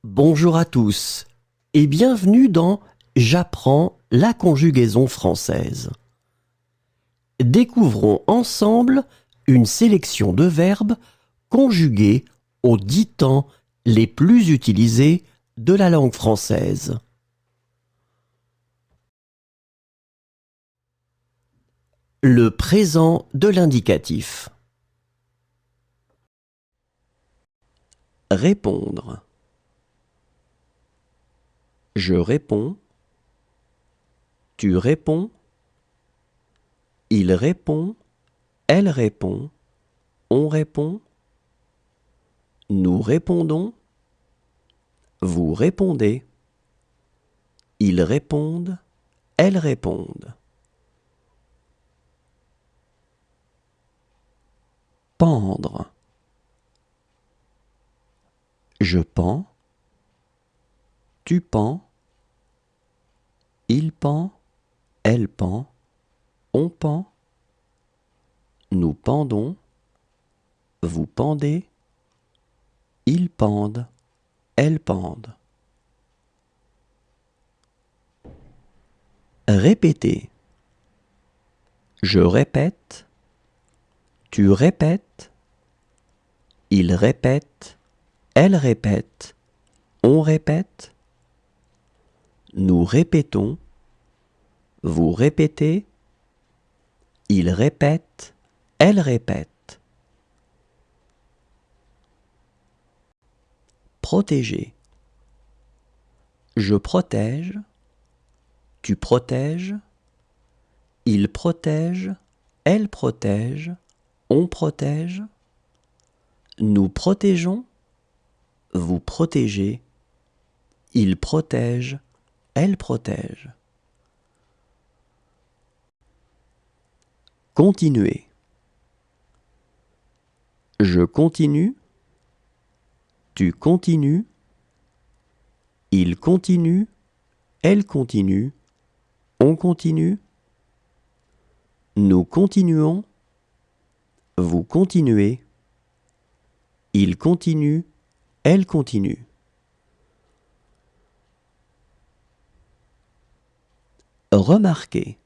Bonjour à tous et bienvenue dans J'apprends la conjugaison française. Découvrons ensemble une sélection de verbes conjugués aux 10 temps les plus utilisés de la langue française. Le présent de l'indicatif. Répondre. Je réponds. Tu réponds. Il répond. Elle répond. On répond. Nous répondons. Vous répondez. Ils répondent. Elles répondent. Pendre. Je pends. Tu pends. Il pend. Elle pend. On pend. Nous pendons. Vous pendez. Ils pendent. Elles pendent. Répéter. Je répète. Tu répètes. Il répète. Elle répète. On répète. Nous répétons. Vous répétez. Il répète. Elle répète. Protéger. Je protège. Tu protèges. Il protège. Elle protège. On protège. Nous protégeons. Vous protégez. Il protège. Elle protège. Continuer. Je continue. Tu continues. Il continue. Elle continue. On continue. Nous continuons. Vous continuez. Il continue. Elle continue. Remarquer.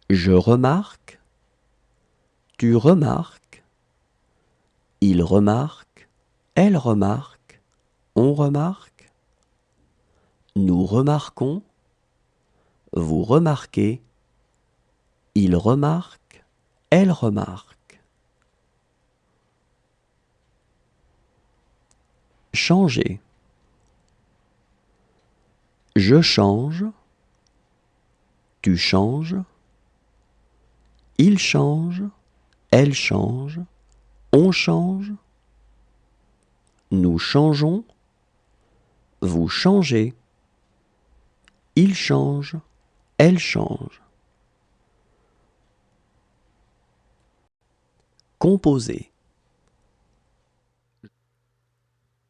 Je remarque. Tu remarques. Il remarque. Elle remarque. On remarque. Nous remarquons. Vous remarquez. Il remarque. Elle remarque. Changer. Je change. Tu changes. Il change. Elle change. On change. Nous changeons. Vous changez. Il change. Elle change. Composer.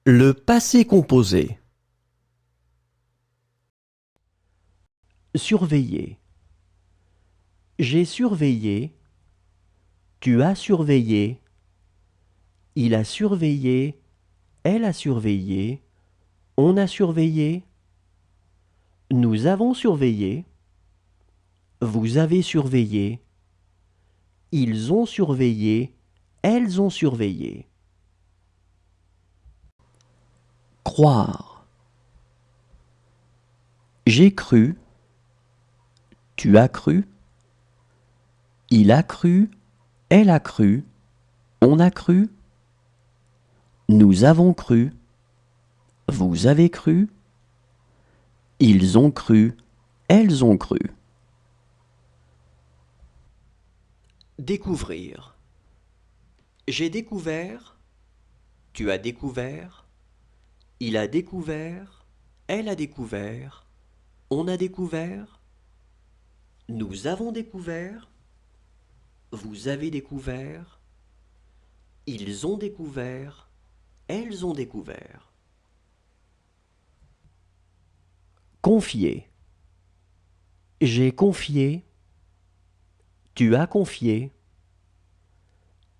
Le passé composé. Surveiller. J'ai surveillé. Tu as surveillé. Il a surveillé. Elle a surveillé. On a surveillé. Nous avons surveillé. Vous avez surveillé. Ils ont surveillé. Elles ont surveillé. Croire. J'ai cru. Tu as cru. Il a cru. Elle a cru. On a cru. Nous avons cru. Vous avez cru. Ils ont cru. Elles ont cru. Découvrir. J'ai découvert. Tu as découvert. Il a découvert. Elle a découvert. On a découvert. Nous avons découvert. Vous avez découvert. Ils ont découvert. Elles ont découvert. Confier. J'ai confié. Tu as confié.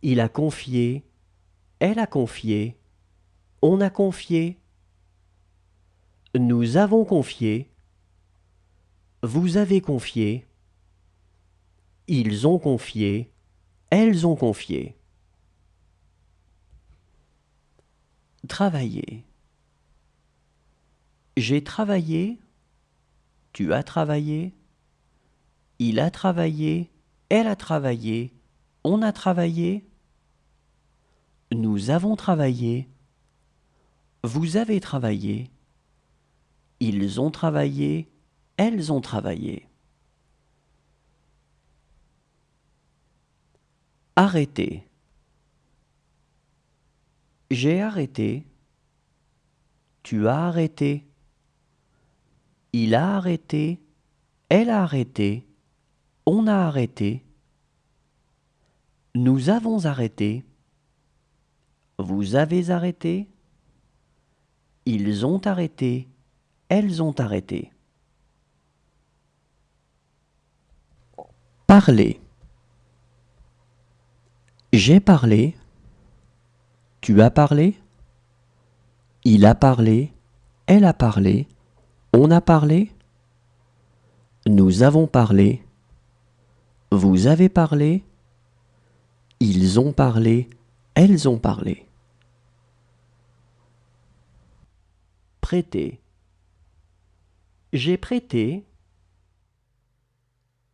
Il a confié. Elle a confié. On a confié. Nous avons confié. Vous avez confié. Ils ont confié. Elles ont confié. Travailler. J'ai travaillé. Tu as travaillé. Il a travaillé. Elle a travaillé. On a travaillé. Nous avons travaillé. Vous avez travaillé. Ils ont travaillé. Elles ont travaillé. Arrêter. J'ai arrêté. Tu as arrêté. Il a arrêté. Elle a arrêté. On a arrêté. Nous avons arrêté. Vous avez arrêté. Ils ont arrêté. Elles ont arrêté. Parler. J'ai parlé. Tu as parlé. Il a parlé. Elle a parlé. On a parlé. Nous avons parlé. Vous avez parlé. Ils ont parlé. Elles ont parlé. Prêter. J'ai prêté.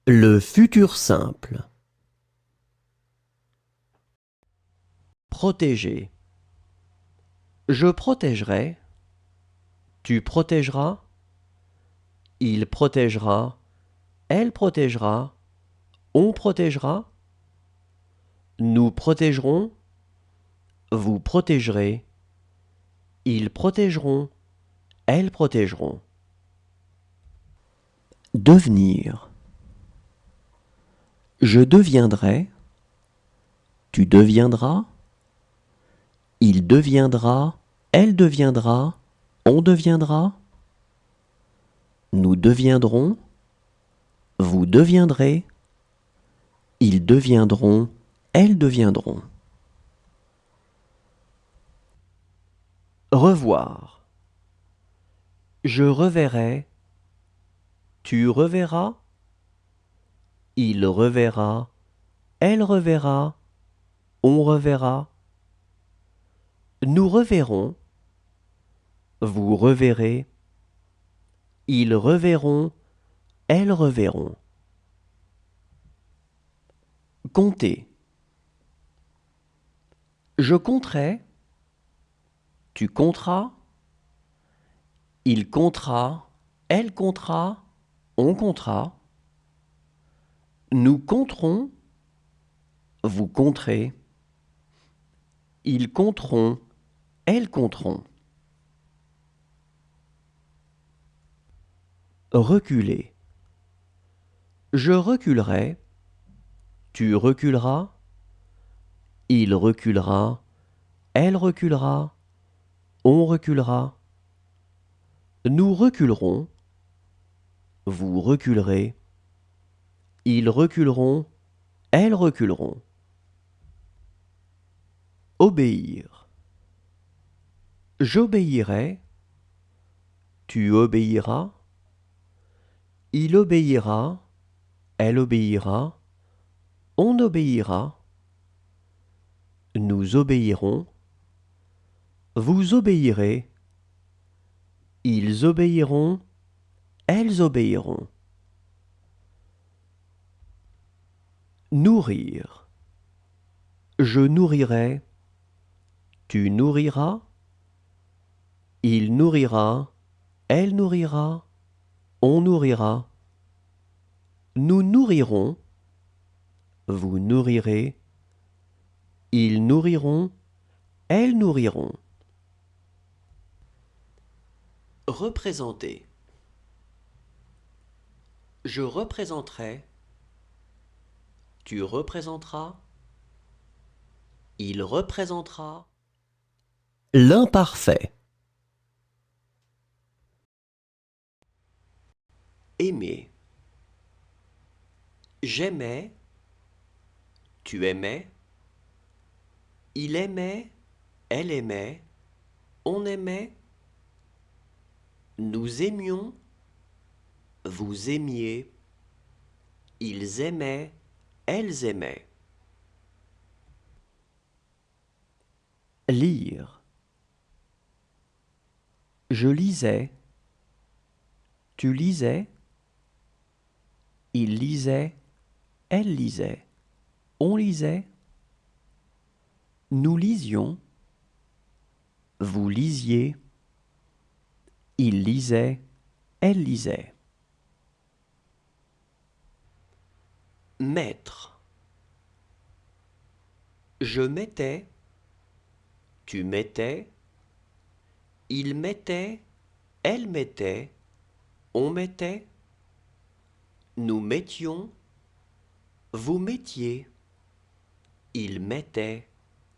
Le futur simple. Protéger. Je protégerai. Tu protégeras. Il protégera. Elle protégera. On protégera. Nous protégerons. Vous protégerez. Ils protégeront. Elles protégeront. Devenir. Je deviendrai. Tu deviendras. Il deviendra. Elle deviendra. On deviendra. Nous deviendrons. Vous deviendrez. Ils deviendront. Elles deviendront. Revoir. Je reverrai. Tu reverras. Il reverra. Elle reverra. On reverra. Nous reverrons. Vous reverrez. Ils reverront. Elles reverront. Compter. Je compterai. Tu compteras. Il comptera. Elle comptera. On comptera. Nous compterons. Vous compterez. Ils compteront. Elles compteront. Reculer. Je reculerai. Tu reculeras. Il reculera. Elle reculera. On reculera. Nous reculerons. Vous reculerez. Ils reculeront. Elles reculeront. Obéir. J'obéirai. Tu obéiras. Il obéira. Elle obéira. On obéira. Nous obéirons. Vous obéirez. Ils obéiront. Elles obéiront. Nourrir. Je nourrirai. Tu nourriras. Il nourrira. Elle nourrira. On nourrira. Nous nourrirons. Vous nourrirez. Ils nourriront. Elles nourriront. Représenter. Je représenterai. Tu représenteras. Il représentera. L'imparfait. Aimer. J'aimais. Tu aimais. Il aimait. Elle aimait. on aimait, nous aimions, vous aimiez, ils aimaient, elles aimaient. Lire. Je lisais, tu lisais, il lisait, elle lisait, on lisait, nous lisions, vous lisiez, il lisait, elle lisait. Mettre. Je mettais, tu mettais, il mettait, elle mettait, on mettait, nous mettions, vous mettiez, il mettait,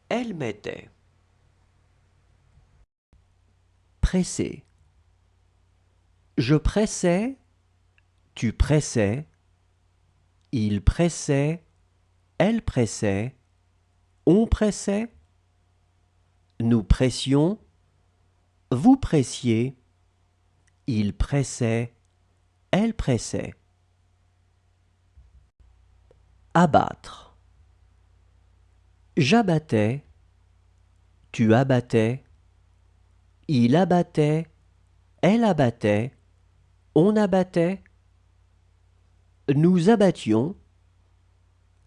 elle mettait. Presser. Je pressais, tu pressais, il pressait, elle pressait, on pressait, nous pressions, vous pressiez, il pressait, elle pressait. Abattre. J'abattais, tu abattais, il abattait, elle abattait, on abattait, nous abattions,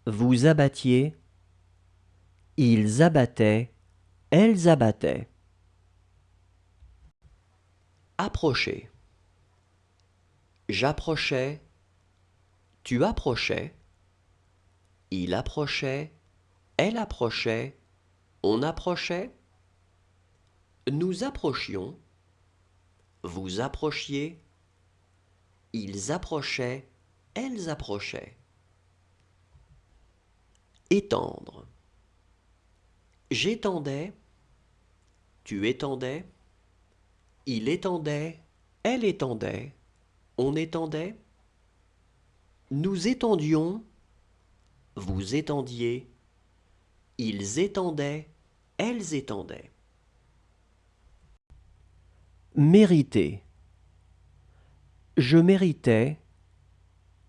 vous abattiez, ils abattaient, elles abattaient. Approcher. J'approchais, tu approchais, il approchait, elle approchait, on approchait, nous approchions, vous approchiez, ils approchaient, elles approchaient. Étendre. J'étendais, tu étendais, il étendait, elle étendait, on étendait, nous étendions, vous étendiez, ils étendaient, elles étendaient. Mériter. Je méritais,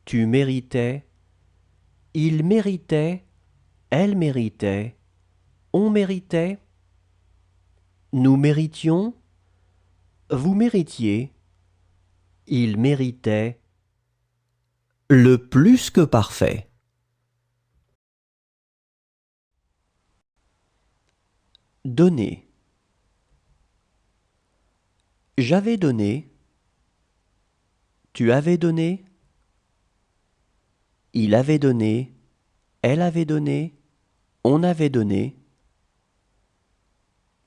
tu méritais, il méritait, elle méritait, on méritait, nous méritions, vous méritiez, il méritait, le plus que parfait. Donner. J'avais donné, tu avais donné, il avait donné, elle avait donné, on avait donné,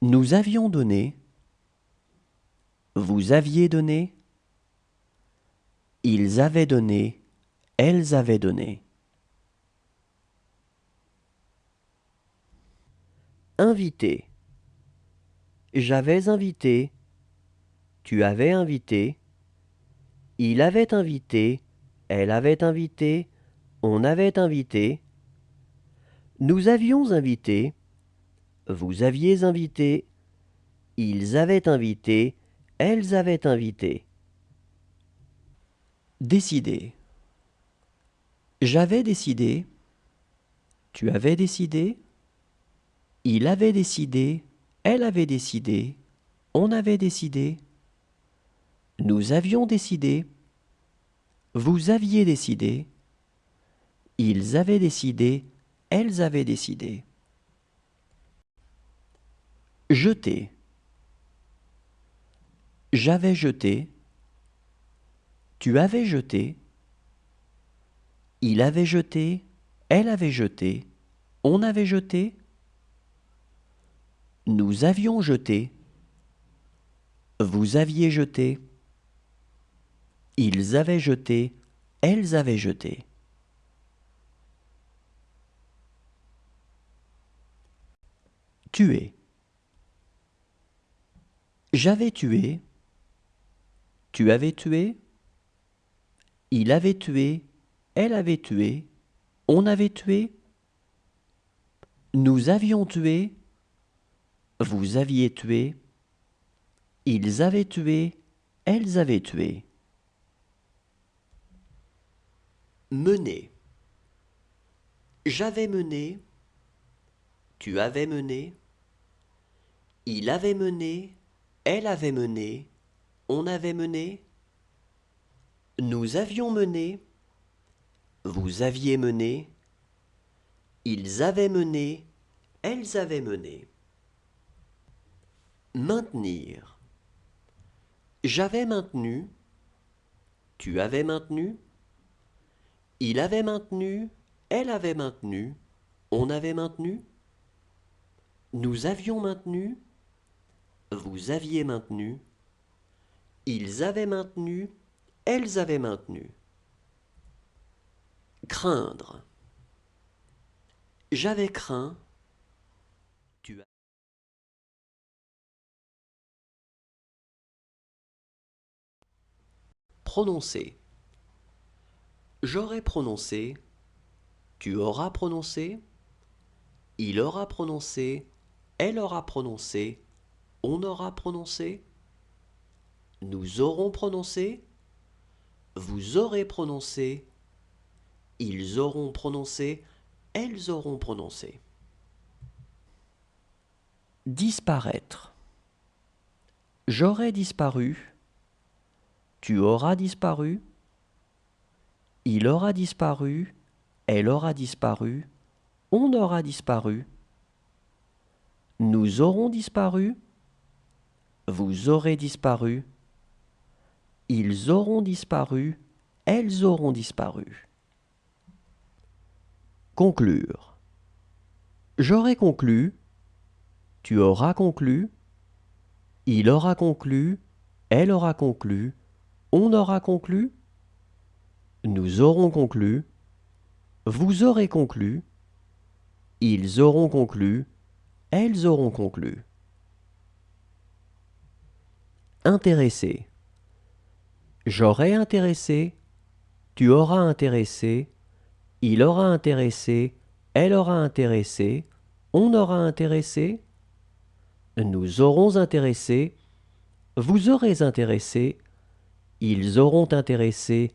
nous avions donné, vous aviez donné, ils avaient donné, elles avaient donné. Inviter. J'avais invité, tu avais invité, il avait invité, elle avait invité, on avait invité, nous avions invité, vous aviez invité, ils avaient invité, elles avaient invité. Décider. J'avais décidé, tu avais décidé, il avait décidé, elle avait décidé, on avait décidé, nous avions décidé, vous aviez décidé, ils avaient décidé, elles avaient décidé. Jeter. J'avais jeté, tu avais jeté, il avait jeté, elle avait jeté, on avait jeté, nous avions jeté, vous aviez jeté, ils avaient jeté, elles avaient jeté. Tuer. J'avais tué, tu avais tué, il avait tué, elle avait tué, on avait tué, nous avions tué, vous aviez tué, Ils avaient tué, elles avaient tué. Mener. J'avais mené, tu avais mené, il avait mené, elle avait mené, on avait mené, nous avions mené, vous aviez mené, ils avaient mené, elles avaient mené. Maintenir. J'avais maintenu, tu avais maintenu, il avait maintenu, elle avait maintenu, on avait maintenu, nous avions maintenu, vous aviez maintenu, ils avaient maintenu, elles avaient maintenu. Craindre. J'avais craint, tu as prononcé. J'aurais prononcé, tu auras prononcé, il aura prononcé, elle aura prononcé, on aura prononcé, nous aurons prononcé, vous aurez prononcé, ils auront prononcé, elles auront prononcé. Disparaître. J'aurais disparu, tu auras disparu, il aura disparu, elle aura disparu, on aura disparu, nous aurons disparu, vous aurez disparu, ils auront disparu, elles auront disparu. Conclure. J'aurai conclu, tu auras conclu, il aura conclu, elle aura conclu, on aura conclu, nous aurons conclu, vous aurez conclu, ils auront conclu, elles auront conclu. Intéressé. J'aurai intéressé, tu auras intéressé, il aura intéressé, elle aura intéressé, on aura intéressé, nous aurons intéressé, vous aurez intéressé, ils auront intéressé,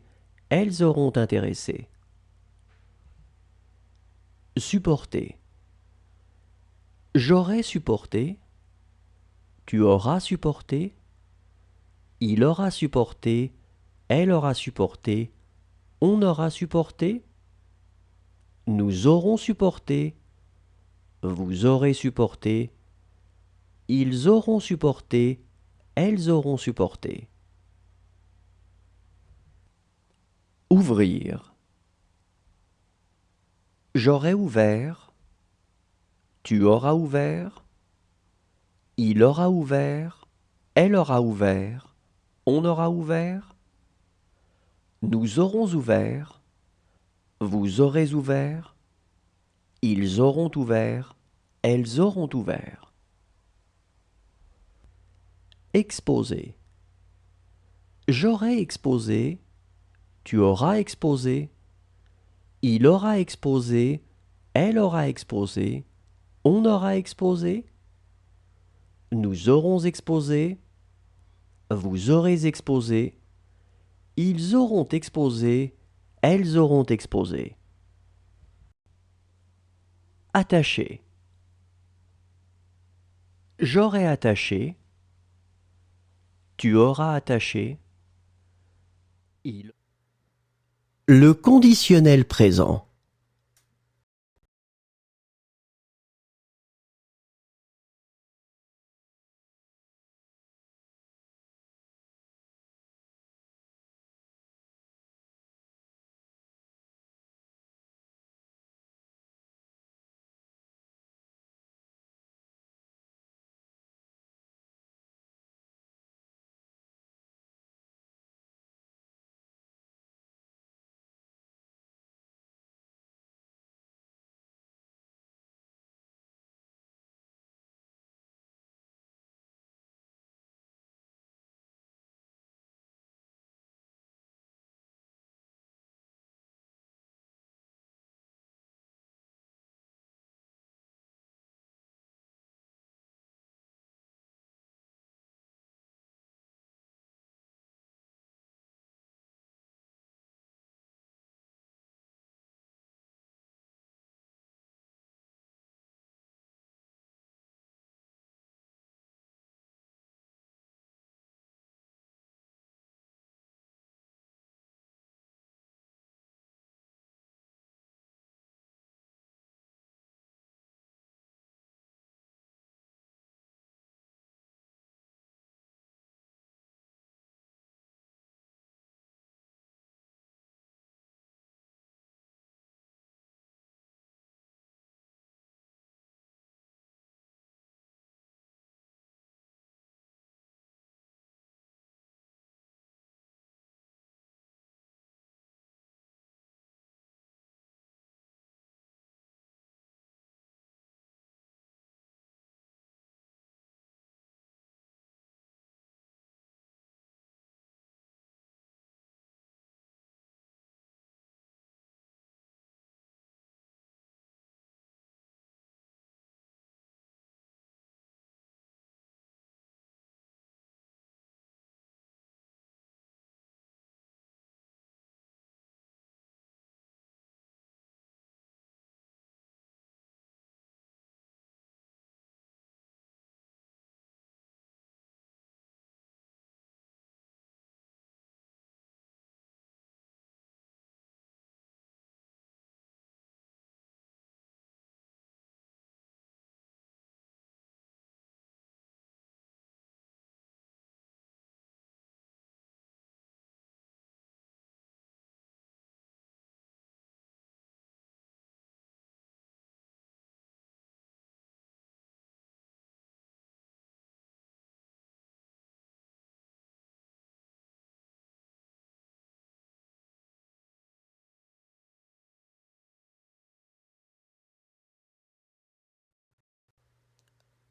elles auront intéressé. Supporter. J'aurai supporté, tu auras supporté, il aura supporté, elle aura supporté, on aura supporté, nous aurons supporté, vous aurez supporté, ils auront supporté, elles auront supporté. Ouvrir. J'aurai ouvert, tu auras ouvert, il aura ouvert, elle aura ouvert, on aura ouvert, nous aurons ouvert, vous aurez ouvert, ils auront ouvert, elles auront ouvert. Exposer. J'aurai exposé, tu auras exposé, il aura exposé, elle aura exposé, on aura exposé, nous aurons exposé, vous aurez exposé, ils auront exposé, elles auront exposé. Attacher. J'aurai attaché, tu auras attaché, il. Le conditionnel présent.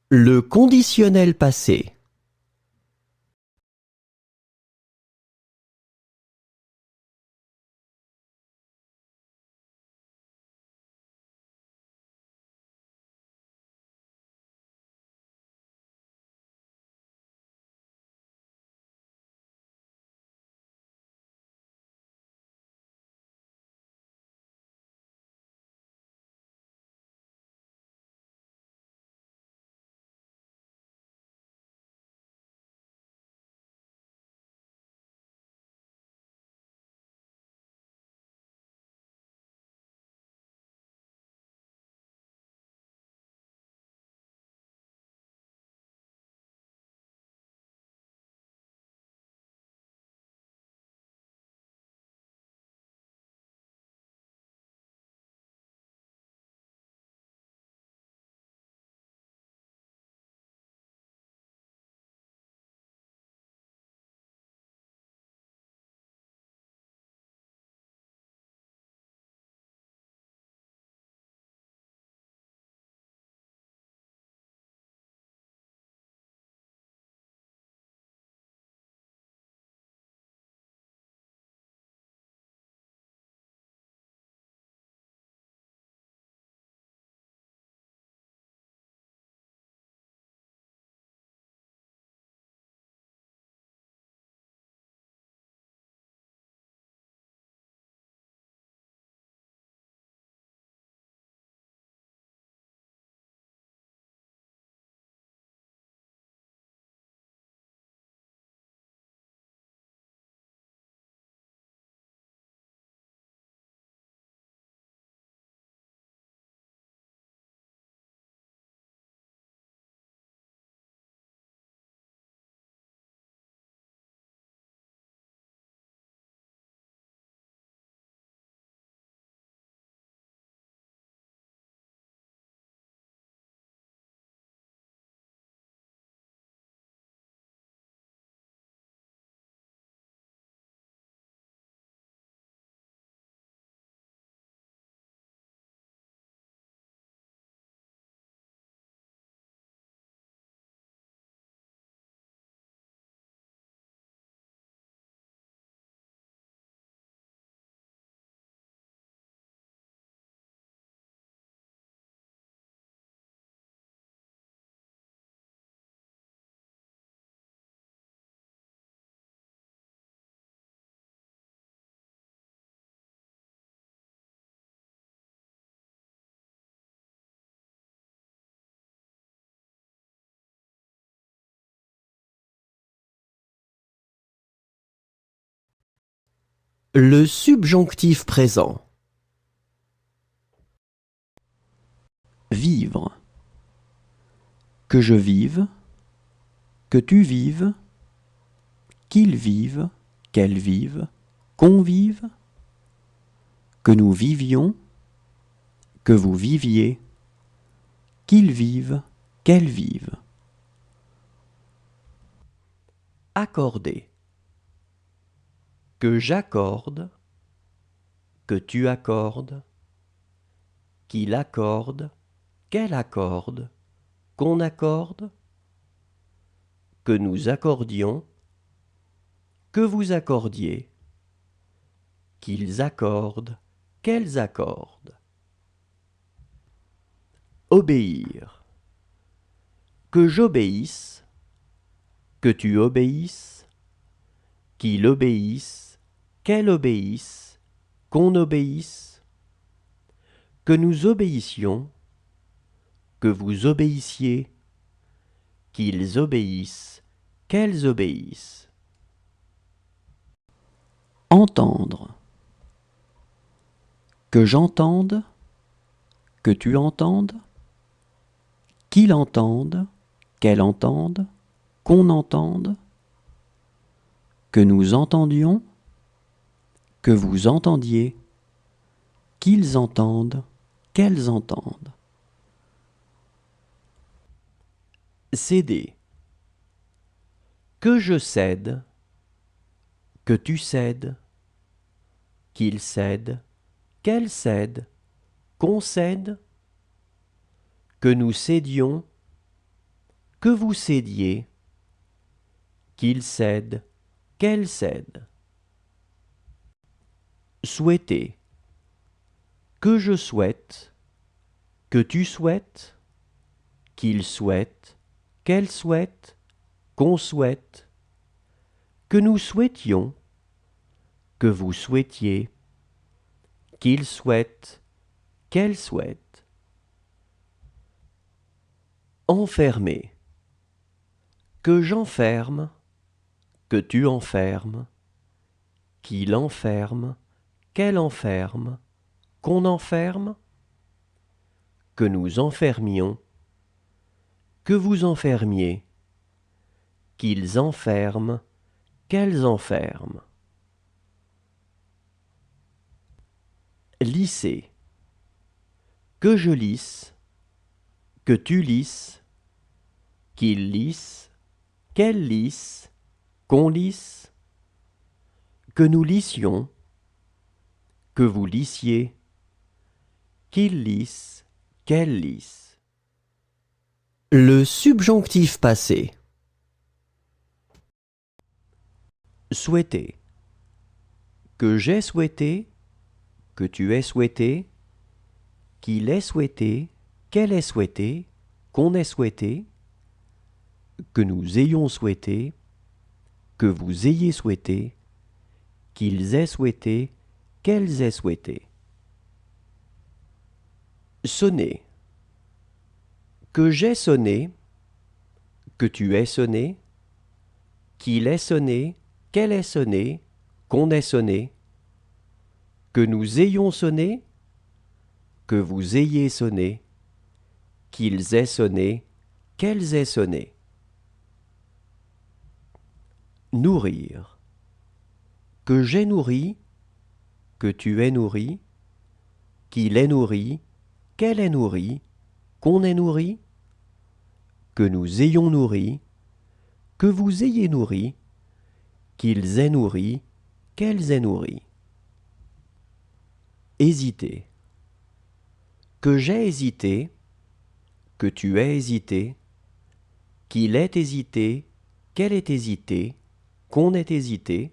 Le conditionnel passé. Le subjonctif présent. Vivre. Que je vive, que tu vives, qu'il vive, qu'elle vive, qu'on vive, que nous vivions, que vous viviez, qu'il vive, qu'elle vive. Accorder. Que j'accorde, que tu accordes, qu'il accorde, qu'elle accorde, qu'on accorde, que nous accordions, que vous accordiez, qu'ils accordent, qu'elles accordent. Obéir. Que j'obéisse, que tu obéisses, qu'il obéisse, qu'elle obéisse, qu'on obéisse, que nous obéissions, que vous obéissiez, qu'ils obéissent, qu'elles obéissent. Entendre. Que j'entende, que tu entendes, qu'il entende, qu'elle entende, qu'on entende, que nous entendions, que vous entendiez, qu'ils entendent, qu'elles entendent. Céder. Que je cède, que tu cèdes, qu'il cède, qu'elle cède, qu'on cède, que nous cédions, que vous cédiez, qu'il cède, qu'elle cède. Souhaiter, que je souhaite, que tu souhaites, qu'il souhaite, qu'elle souhaite, qu'on souhaite, que nous souhaitions, que vous souhaitiez, qu'il souhaite, qu'elle souhaite. Enfermer, que j'enferme, que tu enfermes, qu'il enferme, qu'elle enferme, qu'on enferme, que nous enfermions, que vous enfermiez, qu'ils enferment, qu'elles enferment. Lisser, que je lisse, que tu lisses, qu'il lisse, qu'elle lisse, qu'on lisse, que nous lissions, que vous lissiez, qu'il lisse, qu'elle lisse. Le subjonctif passé. Souhaiter, que j'ai souhaité, que tu aies souhaité, qu'il ait souhaité, qu'elle ait souhaité, qu'on ait souhaité, que nous ayons souhaité, que vous ayez souhaité, qu'ils aient souhaité, qu'elles aient souhaité. Sonner, que j'ai sonné, que tu aies sonné, qu'il ait sonné, qu'elle ait sonné, qu'on ait sonné, que nous ayons sonné, que vous ayez sonné, qu'ils aient sonné, qu'elles aient sonné. Nourrir, que j'ai nourri, que tu aies nourri, qu'il ait nourri, qu'elle ait nourri, qu'on ait nourri, que nous ayons nourri, que vous ayez nourri, qu'ils aient nourri, qu'elles aient nourri. Hésiter, que j'ai hésité, que tu aies hésité, qu'il ait hésité, qu'elle ait hésité, qu'on ait hésité,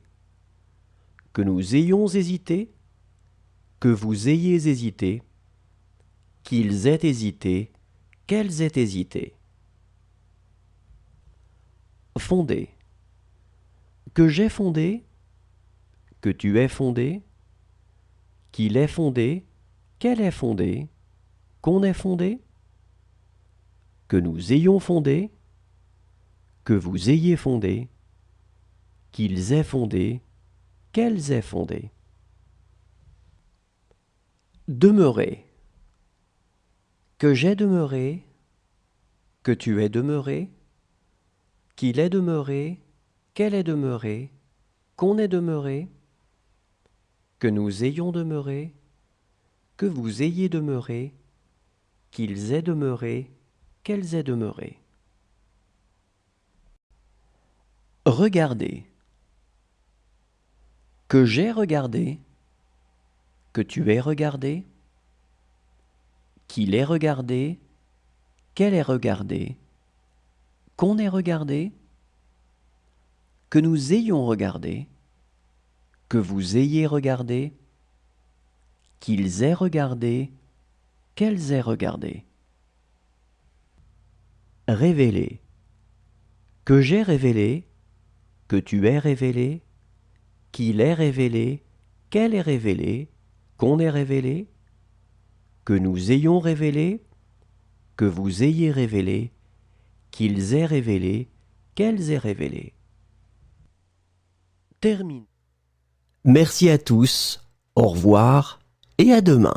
que nous ayons hésité, que vous ayez hésité, qu'ils aient hésité, qu'elles aient hésité. Fonder, que j'ai fondé, que tu aies fondé, qu'il ait fondé, qu'elle ait fondé, qu'on ait fondé, que nous ayons fondé, que vous ayez fondé, qu'ils aient fondé, qu'elles aient fondé. Demeurer, que j'ai demeuré, que tu aies demeuré, qu'il ait demeuré, qu'elle ait demeuré, qu'on ait demeuré, que nous ayons demeuré, que vous ayez demeuré, qu'ils aient demeuré, qu'elles aient demeuré. Regarder, que j'ai regardé, que tu aies regardé, qu'il ait regardé, qu'elle ait regardé, qu'on ait regardé, que nous ayons regardé, que vous ayez regardé, qu'ils aient regardé, qu'elles aient regardé. Révéler, que j'ai révélé, que tu aies révélé, qu'il ait révélé, qu'elle ait révélé, qu'on ait révélé, que nous ayons révélé, que vous ayez révélé, qu'ils aient révélé, qu'elles aient révélé. Termine. Merci à tous, au revoir et à demain.